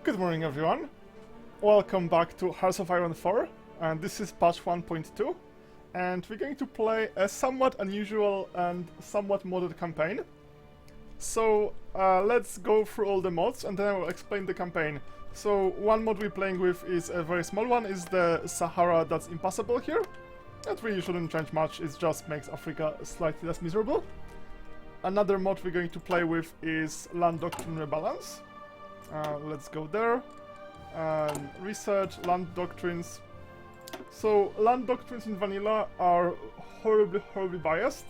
Good morning everyone, welcome back to Hearts of Iron 4, and this is patch 1.2, and we're going to play a somewhat unusual and somewhat modded campaign. So let's go through all the mods and then I will explain the campaign. So one mod we're playing with is a very small one, is the Sahara that's impassable here. That really shouldn't change much, it just makes Africa slightly less miserable. Another mod we're going to play with is Land Doctrine Rebalance. Let's go there. Research, land doctrines. So, land doctrines in vanilla are horribly biased.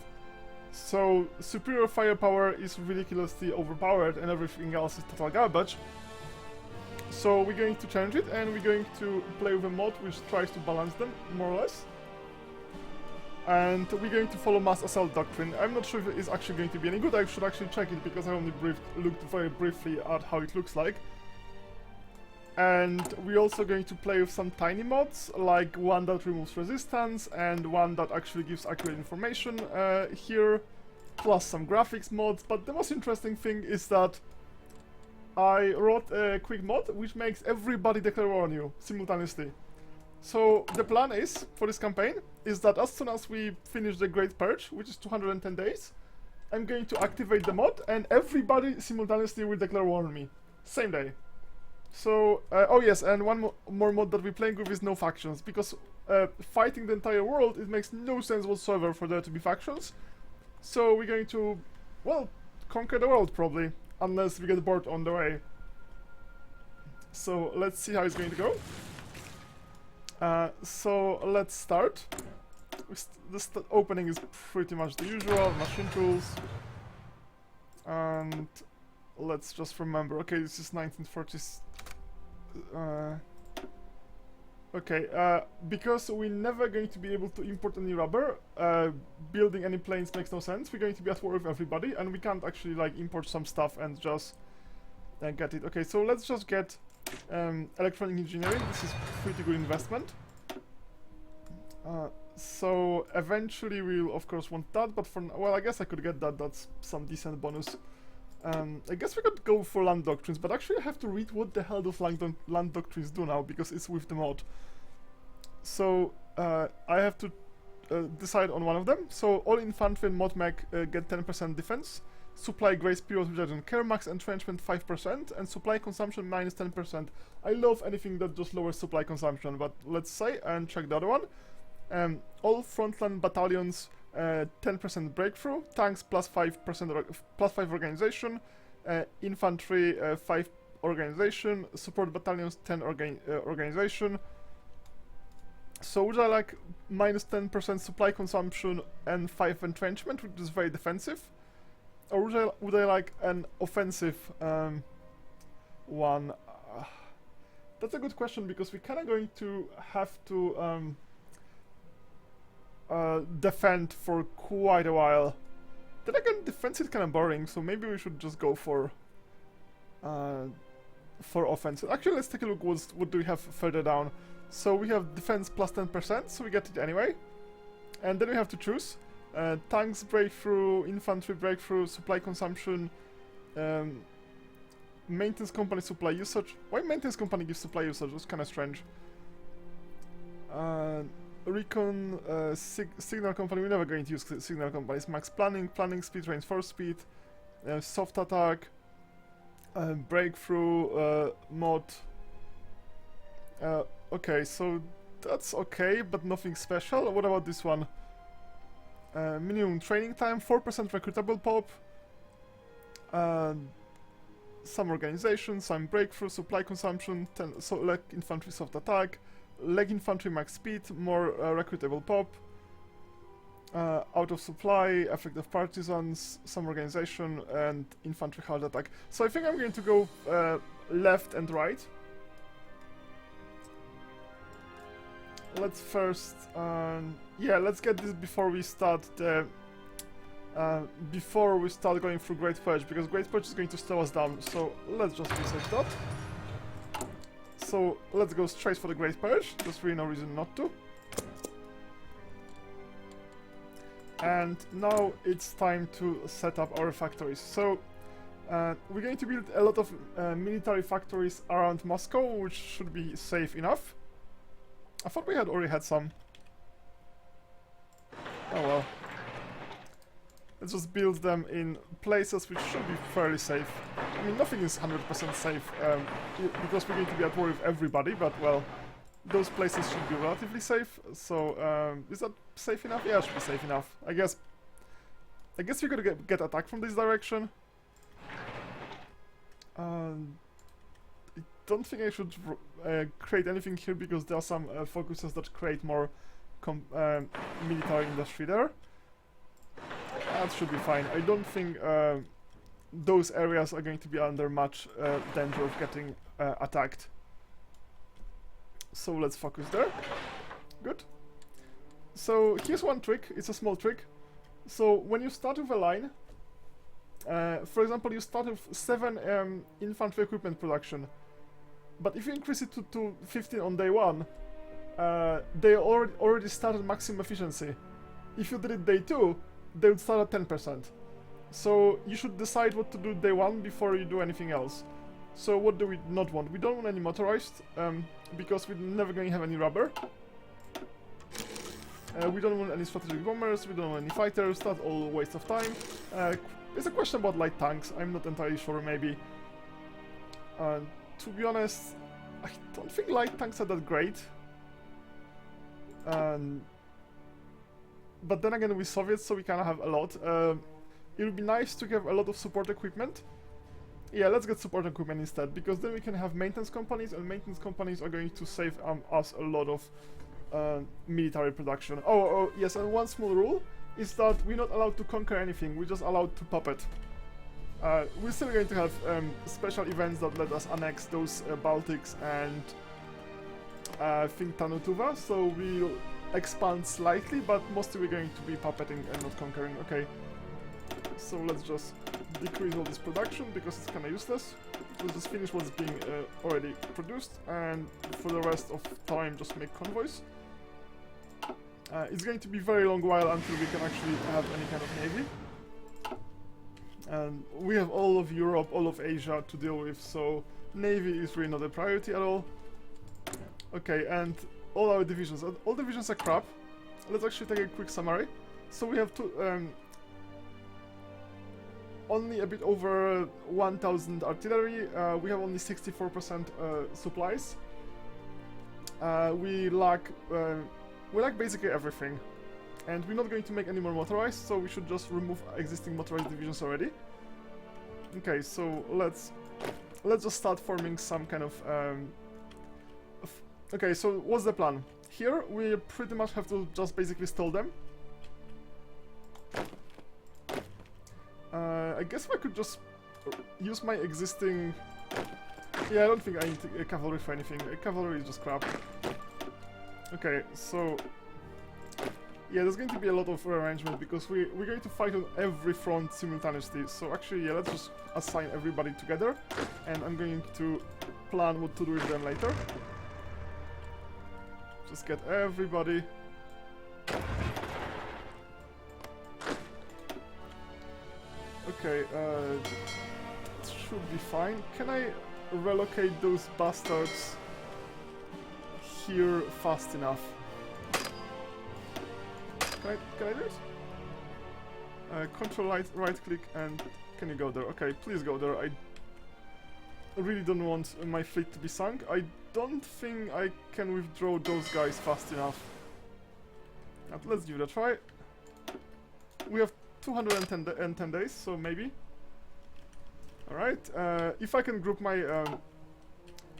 So, superior firepower is ridiculously overpowered and everything else is total garbage. So, we're going to change it and we're going to play with a mod which tries to balance them, more or less. And we're going to follow Mass Assault Doctrine. I'm not sure if it is actually going to be any good. I should actually check it because I only looked very briefly at how it looks like. And we're also going to play with some tiny mods, like one that removes resistance and one that actually gives accurate information here, plus some graphics mods. But the most interesting thing is that I wrote a quick mod which makes everybody declare war on you simultaneously. So the plan is, for this campaign, is that as soon as we finish the Great Purge, which is 210 days, I'm going to activate the mod and everybody simultaneously will declare war on me. Same day. So, oh yes, and one more mod that we're playing with is no factions, because fighting the entire world, it makes no sense whatsoever for there to be factions. So we're going to, well, conquer the world probably, unless we get bored on the way. So let's see how it's going to go. So let's start. This opening is pretty much the usual, machine tools. And let's just remember, okay, this is 1940s. Okay, because we're never going to be able to import any rubber, building any planes makes no sense. We're going to be at war with everybody, and we can't actually like import some stuff and just get it. Okay, so let's just get electronic engineering. This is pretty good investment. So eventually we'll of course want that, but for well, I guess I could get that. That's some decent bonus. I guess we could go for land doctrines, but actually I have to read what the hell those land doctrines do now, because it's with the mod. So I have to decide on one of them. So all infantry and mod mech get 10% defense, supply grace period which I don't care, max entrenchment 5%, and supply consumption minus 10%. I love anything that just lowers supply consumption, but let's say and check the other one. All frontline battalions 10% breakthrough, tanks plus 5% plus 5 organization, infantry 5 organization, support battalions 10 organization. So would I like minus 10% supply consumption and 5 entrenchment, which is very defensive, or would I like an offensive one? That's a good question, because we're kind of going to have to defend for quite a while. Then again, defense is kind of boring, so maybe we should just go for offensive. Actually, let's take a look what do we have further down. So we have defense plus 10%, so we get it anyway. And then we have to choose tanks breakthrough, infantry breakthrough, supply consumption, maintenance company supply usage. Why maintenance company gives supply usage? That's kind of strange. Recon, signal company, we're never going to use signal companies. Max planning speed, range force speed, soft attack, breakthrough, mod. Okay, so that's okay, but nothing special. What about this one? Minimum training time, 4% recruitable pop, some organization, some breakthrough, supply consumption, 10, so like infantry soft attack, leg infantry max speed, more recruitable pop, out of supply, effective partisans, some organization, and infantry hard attack. So I think I'm going to go left and right. Let's first, yeah, let's get this before we start the, going through Great Purge, because Great Purge is going to slow us down. So let's just research that. So let's go straight for the Great Purge. There's really no reason not to. And now it's time to set up our factories. So We're going to build a lot of military factories around Moscow, which should be safe enough. I thought we had already had some. Oh well. Let's just build them in places which should be fairly safe. I mean, nothing is 100% safe, because we're going to be at war with everybody, but well, those places should be relatively safe. So, is that safe enough? Yeah, it should be safe enough. I guess we're gonna get attacked from this direction. I don't think I should create anything here because there are some focuses that create more military industry there. That should be fine. I don't think those areas are going to be under much danger of getting attacked. So let's focus there. Good. So here's one trick. It's a small trick. So when you start with a line, for example, you start with 7 infantry equipment production, but if you increase it to 15 on day 1, they already started maximum efficiency. If you did it day 2, they would start at 10%. So you should decide what to do day 1 before you do anything else. So what do we not want? We don't want any motorized, because we're never going to have any rubber. We don't want any strategic bombers, we don't want any fighters, that's all a waste of time. It's a question about light tanks, I'm not entirely sure, maybe. To be honest, I don't think light tanks are that great. But then again, we're Soviets, so we kind of have a lot. It would be nice to have a lot of support equipment. Yeah, let's get support equipment instead, because then we can have maintenance companies, and maintenance companies are going to save us a lot of military production. Oh, yes, and one small rule is that we're not allowed to conquer anything, we're just allowed to puppet. We're still going to have special events that let us annex those Baltics and I think Tanutuva, so we'll expand slightly, but mostly we're going to be puppeting and not conquering. Okay, so let's just decrease all this production because it's kind of useless. We'll just finish what's being already produced, and for the rest of time just make convoys. It's going to be a very long while until we can actually have any kind of navy. And we have all of Europe, all of Asia to deal with, so navy is really not a priority at all. Okay, and all our divisions. All divisions are crap. Let's actually take a quick summary. So we have only a bit over 1,000 artillery. We have only 64% supplies. We lack basically everything, and we're not going to make any more motorized. So we should just remove existing motorized divisions already. Okay, so let's just start forming some kind of. Okay, so what's the plan? Here we pretty much have to just basically stall them. I guess I could just use my existing... Yeah, I don't think I need a cavalry for anything. Cavalry is just crap. Okay, so... Yeah, there's going to be a lot of rearrangement because we're going to fight on every front simultaneously. So actually, yeah, let's just assign everybody together, and I'm going to plan what to do with them later. Just get everybody. Okay, it should be fine. Can I relocate those bastards here fast enough? Can I do it? Control right click and can you go there? Okay, please go there. I really don't want my fleet to be sunk. I don't think I can withdraw those guys fast enough. But let's give it a try. We have 210 days, so maybe. Alright, if I can group my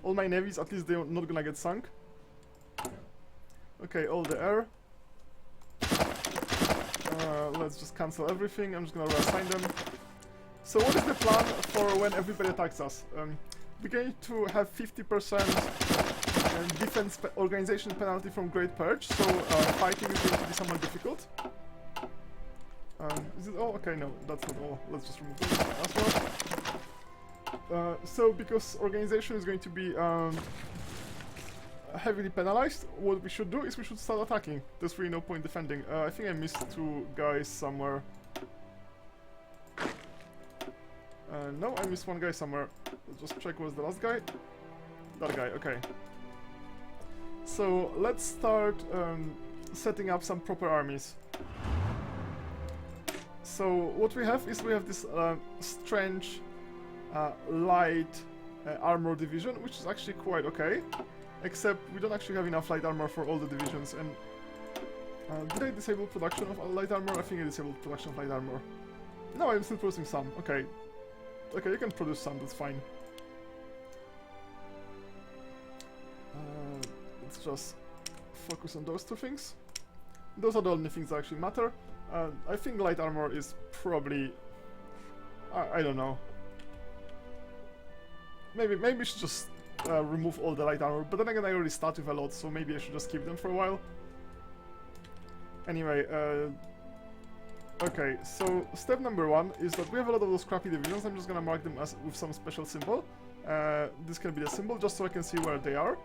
all my navies, at least they're not gonna get sunk. Okay, all the air. Let's just cancel everything. I'm just gonna reassign them. So what is the plan for when everybody attacks us? We're going to have 50% defense organization penalty from Great Purge, so fighting is going to be somewhat difficult. Is it all? Okay, no, that's not all. Let's just remove this as well. So because organization is going to be heavily penalized, what we should do is we should start attacking. There's really no point defending. I think I missed 2 guys somewhere. No, I missed one guy somewhere. Let's just check where's the last guy. That guy, okay. So let's start setting up some proper armies. So what we have is we have this strange light armor division, which is actually quite okay. Except we don't actually have enough light armor for all the divisions. And did I disable production of light armor? I think I disabled production of light armor. No, I'm still producing some. Okay. Okay, you can produce some, that's fine. Let's just focus on those two things. Those are the only things that actually matter. I think light armor is probably... I don't know. Maybe we should just remove all the light armor, but then again I already start with a lot, so maybe I should just keep them for a while. Anyway, okay, so step number 1 is that we have a lot of those crappy divisions. I'm just gonna mark them as with some special symbol. This can be the symbol, just so I can see where they are.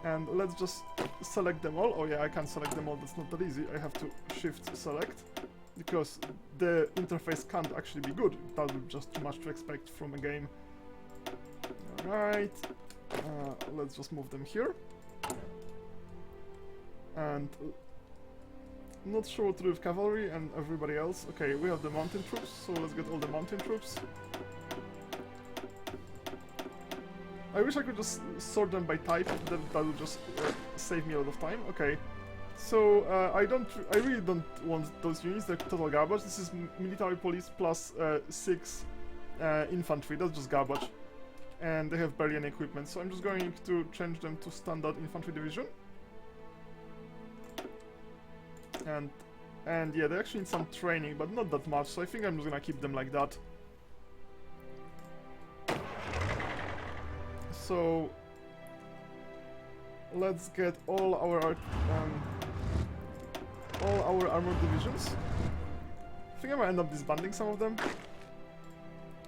And let's just select them all. Oh yeah, I can't select them all, that's not that easy. I have to shift select, because the interface can't actually be good. That would be just too much to expect from a game. Alright, let's just move them here. And not sure what to do with cavalry and everybody else. Okay, we have the mountain troops, so let's get all the mountain troops. I wish I could just sort them by type, that would just save me a lot of time. Okay, so I really don't want those units, they're total garbage. This is military police plus 6 infantry, that's just garbage. And they have barely any equipment, so I'm just going to change them to standard infantry division. And yeah, they actually need some training, but not that much, so I think I'm just gonna keep them like that. So let's get all our armored divisions. I think I might end up disbanding some of them.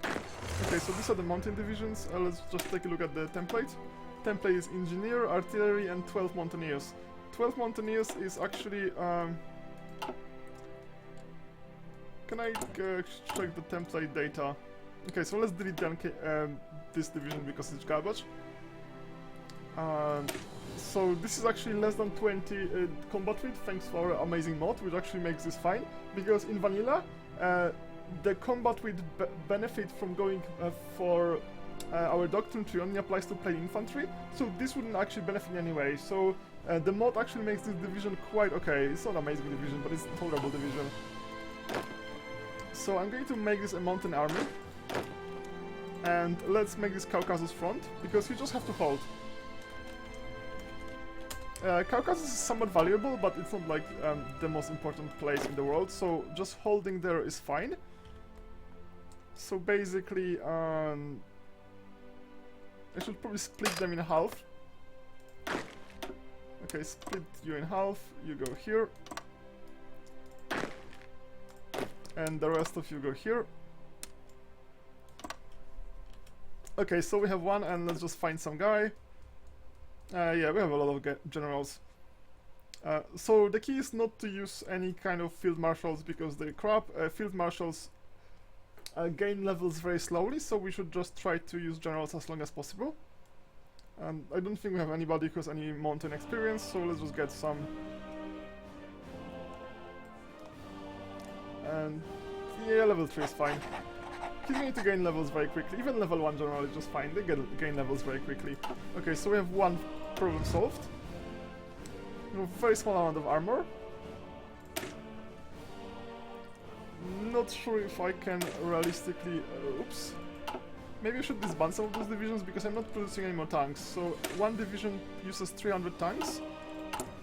Okay, so these are the mountain divisions. Let's just take a look at the template. Template is engineer, artillery, and 12 mountaineers. 12 mountaineers is actually can I check the template data? Okay, so let's delete this division because it's garbage. So this is actually less than 20 combat rate thanks to our amazing mod, which actually makes this fine. Because in vanilla, the combat rate benefit from going for our doctrine tree only applies to plain infantry, so this wouldn't actually benefit in any way. So the mod actually makes this division quite okay. It's not an amazing division, but it's a tolerable division. So I'm going to make this a mountain army. And let's make this Caucasus front, because you just have to hold. Caucasus is somewhat valuable, but it's not like the most important place in the world, so just holding there is fine. So basically, I should probably split them in half. Okay, split you in half, you go here. And the rest of you go here. Okay, so we have one, and let's just find some guy. Yeah, we have a lot of generals. So the key is not to use any kind of field marshals because they're crap. Field marshals gain levels very slowly, so we should just try to use generals as long as possible. And I don't think we have anybody who has any mountain experience, so let's just get some. And yeah, level 3 is fine. He's going to gain levels very quickly. Even level 1 general is just fine. They gain levels very quickly. Okay, so we have one problem solved. We have a very small amount of armor. Not sure if I can realistically... oops. Maybe I should disband some of those divisions because I'm not producing any more tanks. So one division uses 300 tanks.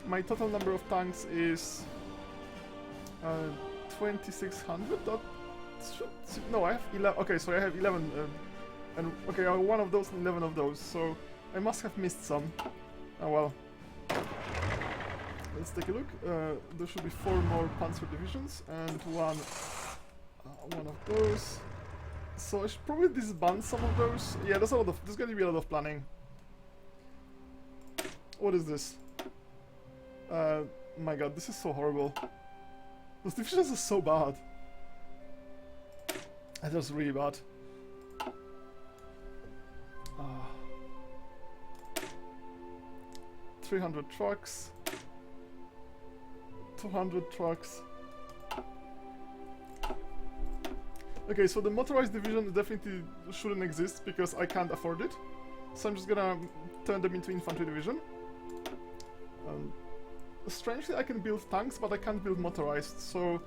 My total number of tanks is 2600. No, I have 11. Okay, so I have 11, and okay, one of those and 11 of those. So I must have missed some. Oh well. Let's take a look. There should be 4 more Panzer divisions and one of those. So I should probably disband some of those. Yeah, there's going to be a lot of planning. What is this? My god, this is so horrible. Those divisions are so bad. That was really bad. 300 trucks. 200 trucks. Okay, so the motorized division definitely shouldn't exist because I can't afford it. So I'm just gonna turn them into infantry division. Strangely, I can build tanks, but I can't build motorized, so...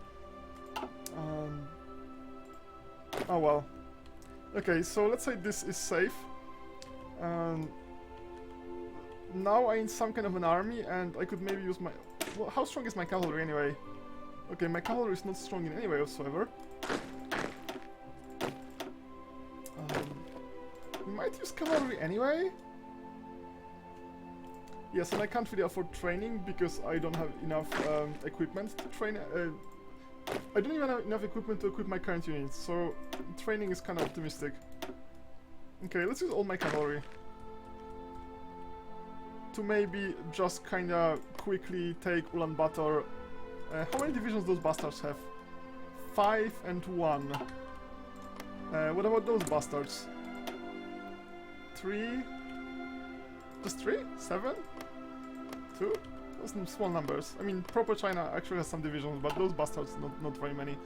oh well. Okay, so let's say this is safe. Now I need some kind of an army, and I could maybe use my... well, how strong is my cavalry anyway? Okay, my cavalry is not strong in any way whatsoever. Might use cavalry anyway? Yes, and I can't really afford training because I don't have enough equipment to train. I don't even have enough equipment to equip my current units, so training is kind of optimistic. Okay, let's use all my cavalry. To maybe just kinda quickly take Ulaanbaatar. How many divisions those bastards have? 5 and 1. What about those bastards? 3? Just 3? 7? 2? Those are small numbers. I mean, proper China actually has some divisions, but those bastards, not very many.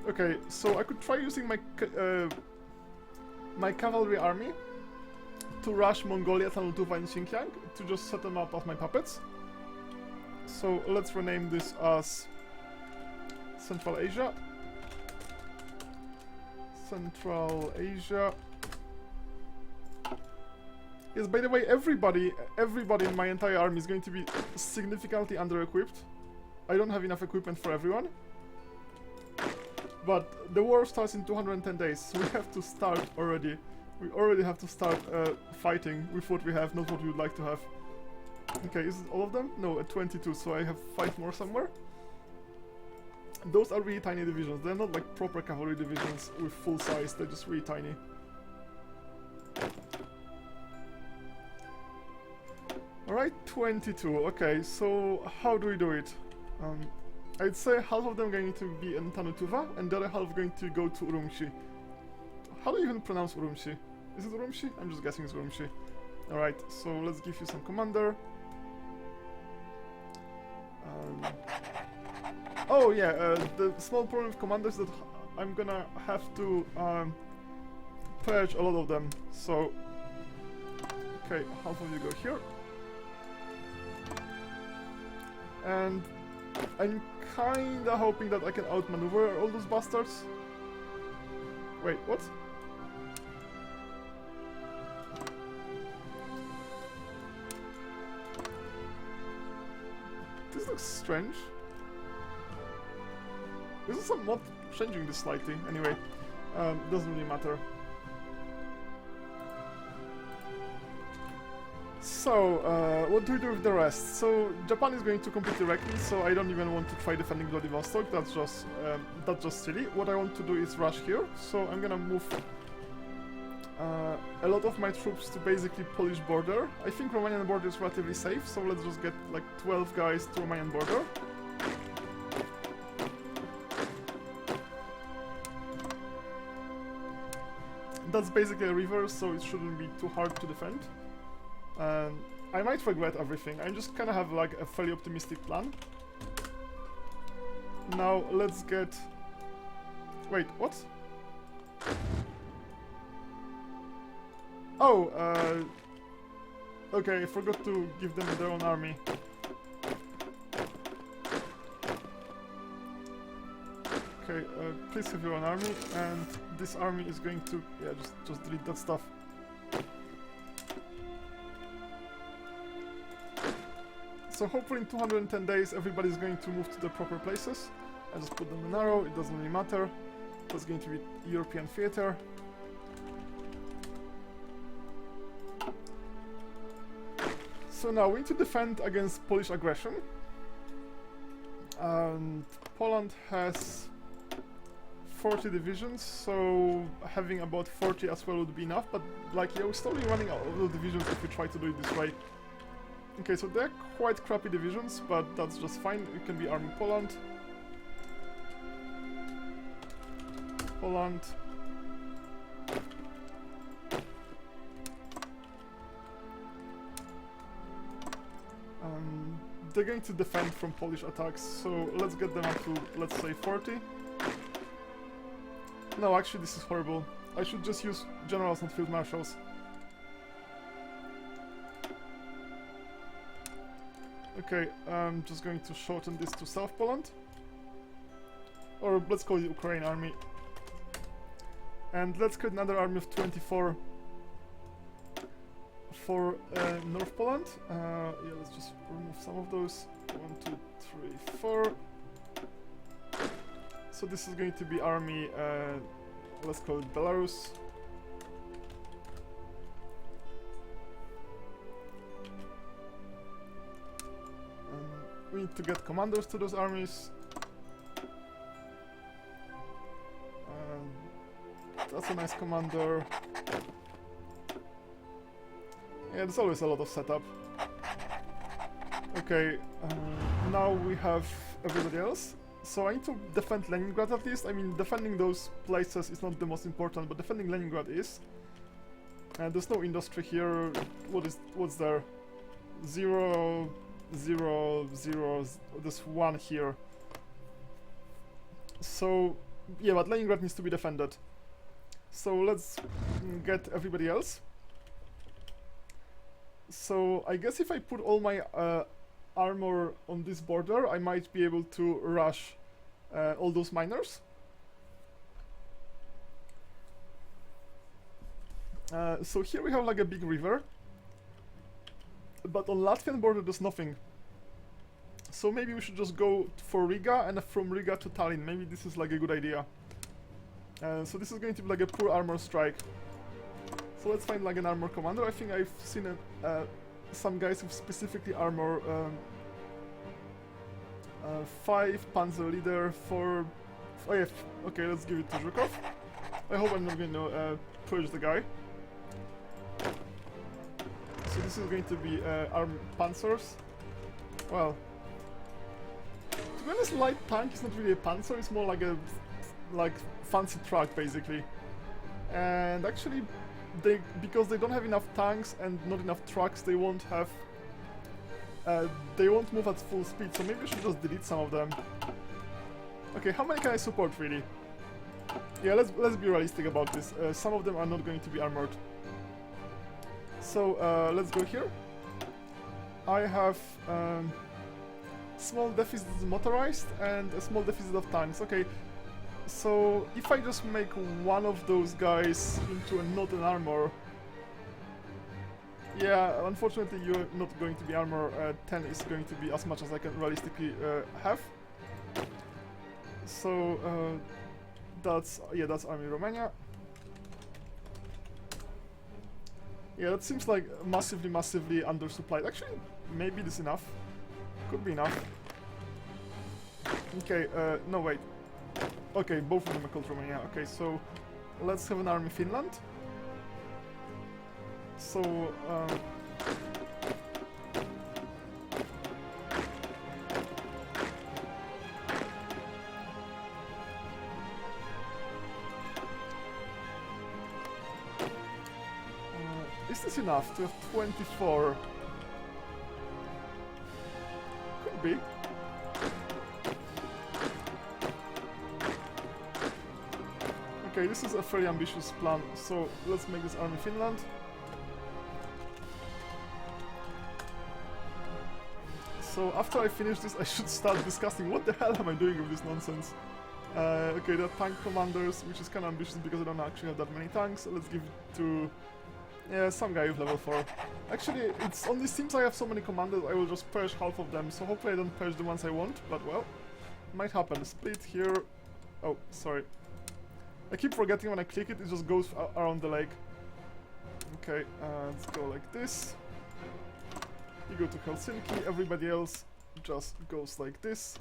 Okay, so I could try using my cavalry army to rush Mongolia, Tannu Tuva and Xinjiang to just set them up as my puppets. So let's rename this as Central Asia. Central Asia. Yes, by the way, everybody in my entire army is going to be significantly under-equipped. I don't have enough equipment for everyone. But the war starts in 210 days, so we have to start already. We already have to start fighting with what we have, not what we would like to have. Okay, is it all of them? No, at 22, so I have 5 more somewhere. Those are really tiny divisions. They're not like proper cavalry divisions with full size, they're just really tiny. Alright, 22. Okay, so how do we do it? I'd say half of them going to be in Tannu Tuva, and the other half going to go to Urumqi. How do you even pronounce Urumqi? Is it Urumqi? I'm just guessing it's Urumqi. Alright, so let's give you some commander. Oh yeah, the small problem with commanders is that I'm gonna have to purge a lot of them. So, okay, half of you go here. And I'm kinda hoping that I can outmaneuver all those bastards. Wait, what? This looks strange. This is some mod changing this slightly. Anyway, doesn't really matter. So, what do we do with the rest? So, Japan is going to completely wreck me, so I don't even want to try defending Vladivostok, that's just silly. What I want to do is rush here, so I'm gonna move a lot of my troops to basically Polish border. I think Romanian border is relatively safe, so let's just get like 12 guys to Romanian border. That's basically a river, so it shouldn't be too hard to defend. I might regret everything. I just kind of have like a fairly optimistic plan. Now let's get... Wait, what? Oh, okay, I forgot to give them their own army. Okay, please have your own army, and this army is going to... yeah, just delete that stuff. So hopefully in 210 days everybody's going to move to the proper places. I just put them in arrow, it doesn't really matter. That's going to be European theater. So now we need to defend against Polish aggression. And Poland has 40 divisions, so having about 40 as well would be enough, but like, yeah, we're slowly running out of those divisions if we try to do it this way. Okay, so they're quite crappy divisions, but that's just fine. It can be arming Poland. Poland. they're going to defend from Polish attacks, so let's get them up to, let's say, 40. No, actually this is horrible. I should just use generals, not field marshals. Okay, I'm just going to shorten this to South Poland. Or let's call it Ukraine army. And let's create another army of 24 for North Poland. Yeah, let's just remove some of those. 1, 2, 3, 4. So this is going to be army, let's call it Belarus. We need to get commanders to those armies. That's a nice commander. Yeah, there's always a lot of setup. Okay, now we have everybody else. So I need to defend Leningrad at least. I mean, defending those places is not the most important, but defending Leningrad is. And there's no industry here. What's there? 0, 0, 0. There's 1 here. So yeah, but Leningrad needs to be defended. So let's get everybody else. So I guess if I put all my armor on this border, I might be able to rush all those miners. So here we have like a big river, but on Latvian border there's nothing. So maybe we should just go for Riga, and from Riga to Tallinn. Maybe this is like a good idea. So this is going to be like a pure armor strike. So let's find like an armor commander. I think I've seen some guys with specifically armor. 5 panzer leader, 4... Oh yeah, okay, let's give it to Zhukov. I hope I'm not going to purge the guy. So this is going to be armed panzers. Well, to be honest, light tank is not really a panzer. It's more like a fancy truck basically. And actually, because they don't have enough tanks and not enough trucks, they won't have. They won't move at full speed. So maybe we should just delete some of them. Okay, how many can I support really? Yeah, let's be realistic about this. Some of them are not going to be armored. So let's go here. I have small deficit motorized and a small deficit of tanks. Okay, so if I just make one of those guys into not an armor, yeah, unfortunately you're not going to be armor. 10 is going to be as much as I can realistically have. So that's Army Romania. Yeah, that seems like massively undersupplied. Actually, maybe this is enough. Could be enough. Okay, no wait. Okay, both of them are called Romania. Okay, so let's have an army Finland. So is this enough to have 24? Could be. Okay, this is a very ambitious plan, so let's make this army Finland. So after I finish this, I should start discussing what the hell am I doing with this nonsense. Okay, there are tank commanders, which is kind of ambitious because I don't actually have that many tanks. So let's give it to some guy with level 4. Actually, it's on these teams I have so many commanders, I will just purge half of them. So hopefully I don't purge the ones I want, but well, might happen. Split here. Oh, sorry. I keep forgetting when I click it, it just goes around the lake. Okay, let's go like this. You go to Helsinki, everybody else just goes like this.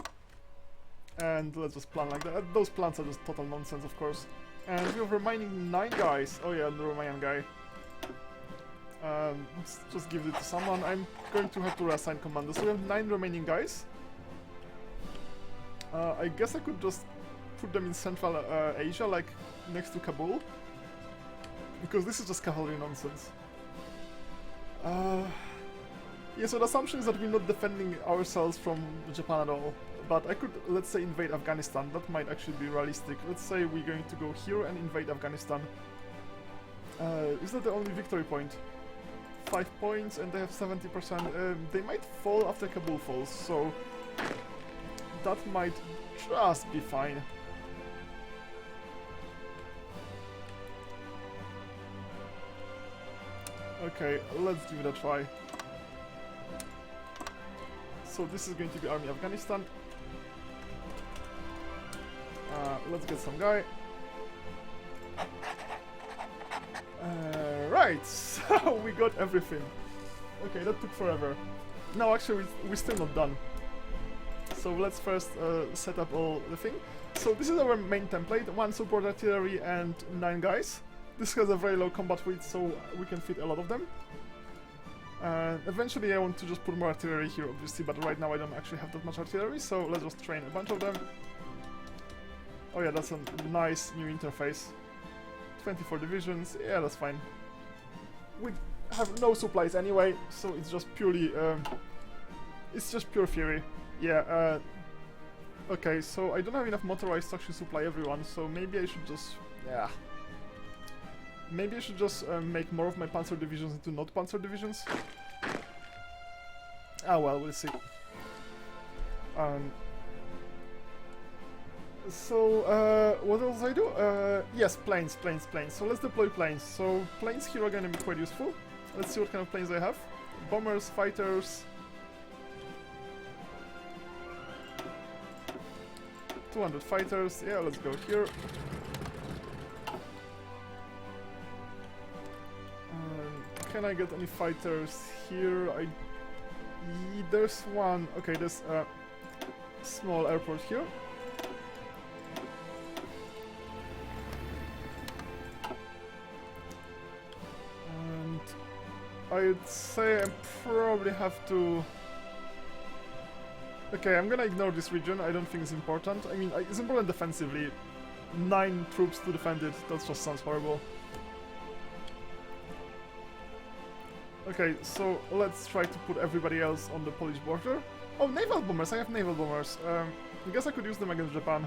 And let's just plan like that. Those plans are just total nonsense, of course. And we have remaining 9 guys. Oh yeah, the Romanian guy. Let's just give it to someone. I'm going to have to reassign commanders. So we have 9 remaining guys. I guess I could just put them in Central Asia, like next to Kabul. Because this is just cavalry nonsense. Yeah, so the assumption is that we're not defending ourselves from Japan at all. But I could, let's say, invade Afghanistan. That might actually be realistic. Let's say we're going to go here and invade Afghanistan. Is that the only victory point? 5 points, and they have 70%. They might fall after Kabul falls, so that might just be fine. Okay, let's give it a try. So this is going to be Army Afghanistan. Let's get some guy. Right, so we got everything. Okay, that took forever. No, actually, we're still not done. So let's first set up all the thing. So this is our main template, 1 support artillery and 9 guys. This has a very low combat weight, so we can fit a lot of them. Eventually I want to just put more artillery here, obviously, but right now I don't actually have that much artillery, so let's just train a bunch of them. Oh yeah, that's a nice new interface. 24 divisions, yeah, that's fine. We have no supplies anyway, so it's just purely, it's just pure theory. Yeah, okay, so I don't have enough motorized to actually supply everyone, so maybe I should just, yeah. Maybe I should just make more of my panzer divisions into not panzer divisions. Ah well, we'll see. So, what else do I do? Yes, planes. So let's deploy planes. So, planes here are gonna be quite useful. Let's see what kind of planes I have. Bombers, fighters... 200 fighters, yeah, let's go here. Can I get any fighters here? There's one. Okay, there's a small airport here. And I'd say I probably have to... Okay, I'm gonna ignore this region. I don't think it's important. I mean, it's important defensively. 9 troops to defend it. That just sounds horrible. Okay, so let's try to put everybody else on the Polish border. Oh, naval bombers! I have naval bombers. I guess I could use them against Japan.